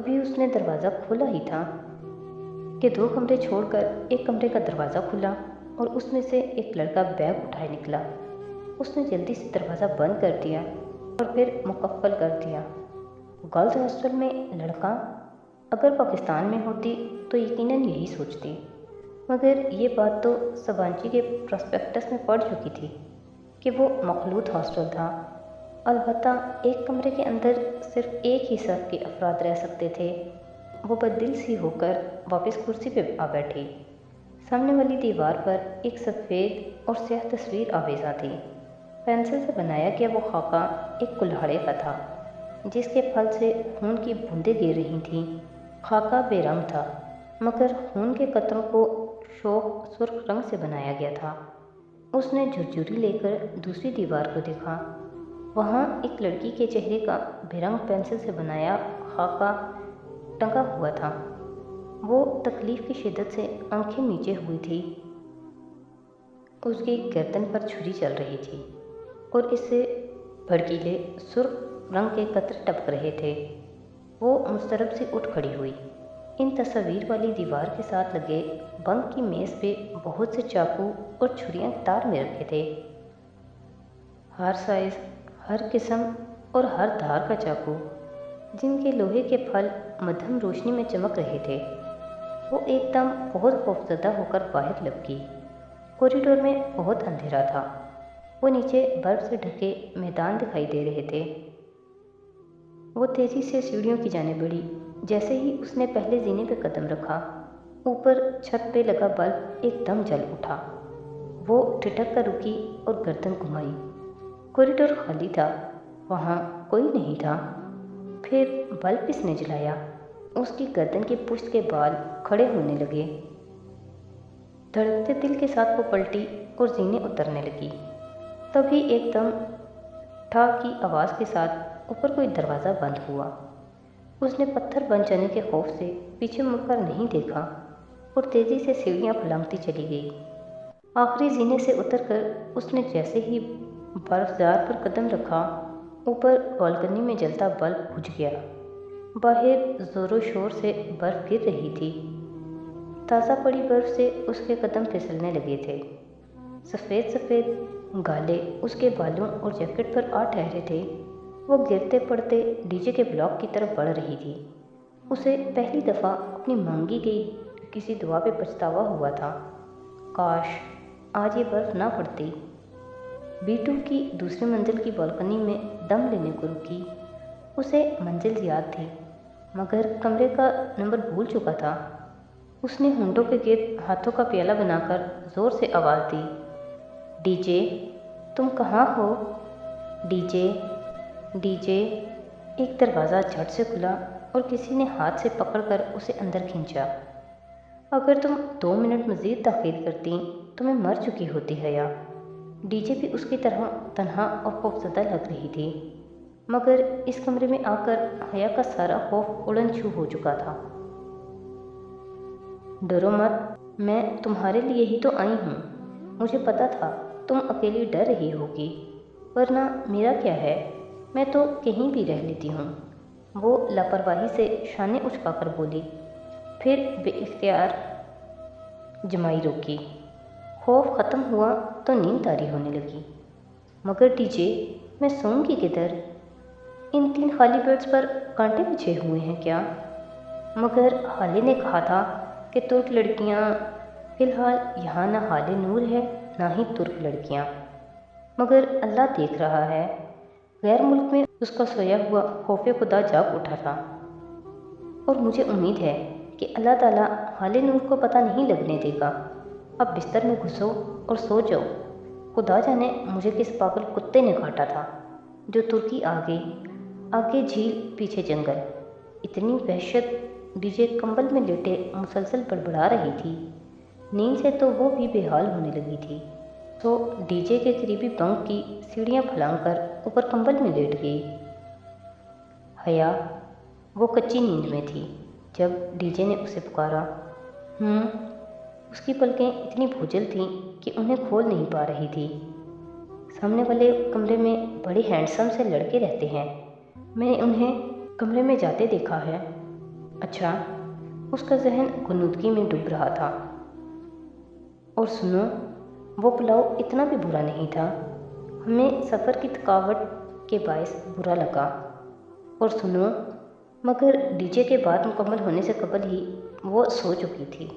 ابھی اس نے دروازہ کھولا ہی تھا کہ 2 کمرے چھوڑ کر ایک کمرے کا دروازہ کھلا اور اس میں سے ایک لڑکا بیگ اٹھائے نکلا۔ اس نے جلدی سے دروازہ بند کر دیا اور پھر مقفل کر دیا۔ گرلز ہاسٹل میں لڑکا؟ اگر پاکستان میں ہوتی تو یقیناً یہی سوچتی، مگر یہ بات تو سبانچی کے پراسپیکٹس میں پڑ چکی تھی کہ وہ مخلوط ہاسٹل تھا۔ البتہ ایک کمرے کے اندر صرف ایک ہی صف کے افراد رہ سکتے تھے۔ وہ بددل سی ہو کر واپس کرسی پہ آ بیٹھی۔ سامنے والی دیوار پر ایک سفید اور سیاہ تصویر آویزاں تھی۔ پینسل سے بنایا گیا وہ خاکہ ایک کلہاڑے کا تھا جس کے پھل سے خون کی بوندیں گر رہی تھیں۔ خاکہ بے رنگ تھا مگر خون کے قطروں کو شوخ سرخ رنگ سے بنایا گیا تھا۔ اس نے جھرجھری لے کر دوسری دیوار کو دیکھا۔ وہاں ایک لڑکی کے چہرے کا بے رنگ پینسل سے بنایا خاکہ ٹنگا ہوا تھا۔ وہ تکلیف کی شدت سے آنکھیں نیچے ہوئی تھی۔ اس کی گردن پر چھری چل رہی تھی اور اس سے بھڑکیلے سرخ رنگ کے قطرے ٹپک رہے تھے۔ وہ مضطرب سی اٹھ کھڑی ہوئی۔ ان تصاویر والی دیوار کے ساتھ لگے بنک کی میز پہ بہت سے چاقو اور چھریاں تار میں رکھے تھے۔ ہر سائز، ہر قسم اور ہر دھار کا چاقو، جن کے لوہے کے پھل مدھم روشنی میں چمک رہے تھے۔ وہ ایک دم بہت خوفزدہ ہو کر باہر لپکی۔ کوریڈور میں بہت اندھیرا تھا۔ وہ نیچے برف سے ڈھکے میدان دکھائی دے رہے تھے۔ وہ تیزی سے سیڑھیوں کی جانب بڑھی۔ جیسے ہی اس نے پہلے زینے پہ قدم رکھا، اوپر چھت پہ لگا بلب ایک دم جل اٹھا۔ وہ ٹھٹک کر رکی اور گردن گھمائی۔ کوریڈور خالی تھا، وہاں کوئی نہیں تھا۔ پھر بلب اس نے جلایا۔ اس کی گردن کی پشت کے بال کھڑے ہونے لگے۔ دھڑکتے دل کے ساتھ وہ پلٹی اور زینے اترنے لگی۔ تبھی ایک دم ٹھا کی آواز کے ساتھ اوپر کوئی دروازہ بند ہوا۔ اس نے پتھر بن جانے کے خوف سے پیچھے مڑ کر نہیں دیکھا اور تیزی سے سیڑھیاں پھلانگتی چلی گئی۔ آخری زینے سے اتر کر اس نے جیسے ہی برف زار پر قدم رکھا، اوپر بالکنی میں جلتا بلب بجھ گیا۔ باہر زور و شور سے برف گر رہی تھی۔ تازہ پڑی برف سے اس کے قدم پھسلنے لگے تھے۔ سفید سفید گالے اس کے بالوں اور جیکٹ پر آ ٹھہرے تھے۔ وہ گرتے پڑتے ڈی جے کے بلاک کی طرف بڑھ رہی تھی۔ اسے پہلی دفعہ اپنی مانگی گئی کسی دعا پہ پچھتاوا ہوا تھا۔ کاش آج یہ برف نہ پڑتی۔ B2 کی دوسری منزل کی بالکنی میں دم لینے کو رکی۔ اسے منزل یاد تھی مگر کمرے کا نمبر بھول چکا تھا۔ اس نے ہونٹوں کے گرد ہاتھوں کا پیالہ بنا کر زور سے آواز دی، ڈی جے تم کہاں ہو؟ D J D J. ایک دروازہ جھٹ سے کھلا اور کسی نے ہاتھ سے پکڑ کر اسے اندر کھینچا۔ اگر تم 2 منٹ مزید تاخیر کرتی تو میں مر چکی ہوتی حیا۔ ڈی جے بھی اس کی طرح تنہا اور خوفزدہ لگ رہی تھی مگر اس کمرے میں آ کر حیا کا سارا خوف اڑن چھو ہو چکا تھا۔ ڈرو مت، میں تمہارے لیے ہی تو آئی ہوں۔ مجھے پتا تھا تم اکیلی ڈر رہی ہوگی، ورنہ میرا کیا ہے، میں تو کہیں بھی رہ لیتی ہوں۔ وہ لاپرواہی سے شانے اچکا کر بولی، پھر بے اختیار جمائی روکی۔ خوف ختم ہوا تو نیند طاری ہونے لگی۔ مگر ڈی جے میں سوؤں گی کدھر؟ ان 3 خالی بیڈز پر کانٹے بچھے ہوئے ہیں کیا؟ مگر حالے نے کہا تھا کہ ترک لڑکیاں، فی الحال یہاں نہ حالے نور ہے نہ ہی ترک لڑکیاں، مگر اللہ دیکھ رہا ہے۔ غیر ملک میں اس کا سویا ہوا خوف خدا جاگ اٹھا تھا، اور مجھے امید ہے کہ اللہ تعالیٰ حالے نور کو پتہ نہیں لگنے دے گا۔ اب بستر میں گھسو اور سو جاؤ۔ خدا جانے مجھے کس پاگل کتے نے کاٹا تھا، جو ترکی آگے جھیل پیچھے جنگل۔ اتنی وحشت! ڈی جے کمبل میں لیٹے مسلسل بڑبڑا رہی تھی۔ نیند سے تو وہ بھی بے حال ہونے لگی تھی، تو ڈی جے کے قریبی بنک کی سیڑھیاں پھلانگ کر اوپر کمبل میں لیٹ گئی۔ حیا وہ کچی نیند میں تھی جب ڈی جے نے اسے پکارا۔ اس کی پلکیں اتنی بھوجل تھیں کہ انہیں کھول نہیں پا رہی تھی۔ سامنے والے کمرے میں بڑے ہینڈسم سے لڑکے رہتے ہیں، میں نے انہیں کمرے میں جاتے دیکھا ہے۔ اچھا، اس کا ذہن غنودگی میں ڈوب رہا تھا۔ اور سنو، وہ پلاؤ اتنا بھی برا نہیں تھا، ہمیں سفر کی تھکاوٹ کے باعث برا لگا۔ اور سنو، مگر ڈی جے کے بات مکمل ہونے سے قبل ہی وہ سو چکی تھی۔